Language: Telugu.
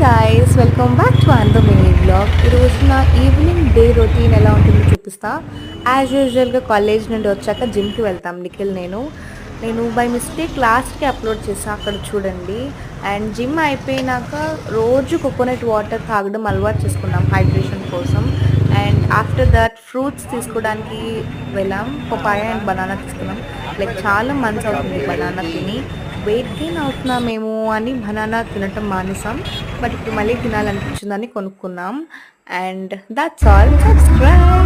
Guys welcome back to another mini blog. ఈరోజు నా ఈవినింగ్ డే రొటీన్ ఎలా ఉంటుందో చూపిస్తా. యాజ్ యూజువల్గా కాలేజ్ నుండి వచ్చాక జిమ్కి వెళ్తాం నిఖిల్ నేను బై మిస్టేక్ లాస్ట్కి అప్లోడ్ చేసా, అక్కడ చూడండి. అండ్ జిమ్ అయిపోయినాక రోజు కోకోనట్ వాటర్ తాగడం అలవాటు చేసుకున్నాం హైడ్రేషన్ కోసం. అండ్ ఆఫ్టర్ దట్ ఫ్రూట్స్ తీసుకోవడానికి వెళ్ళాం. పపాయ అండ్ బనానా తీసుకున్నాం. లైక్ చాలా మంత్స్ అవుతుంది బనానా తిని. వెయిట్ గెయిన్ అవుతున్నామేమో అని బనానా తినటం మానేసాం. బట్ ఇప్పుడు మళ్ళీ తినాలనిపించిందని కొనుక్కున్నాం. And that's all. సబ్స్క్రైబ్.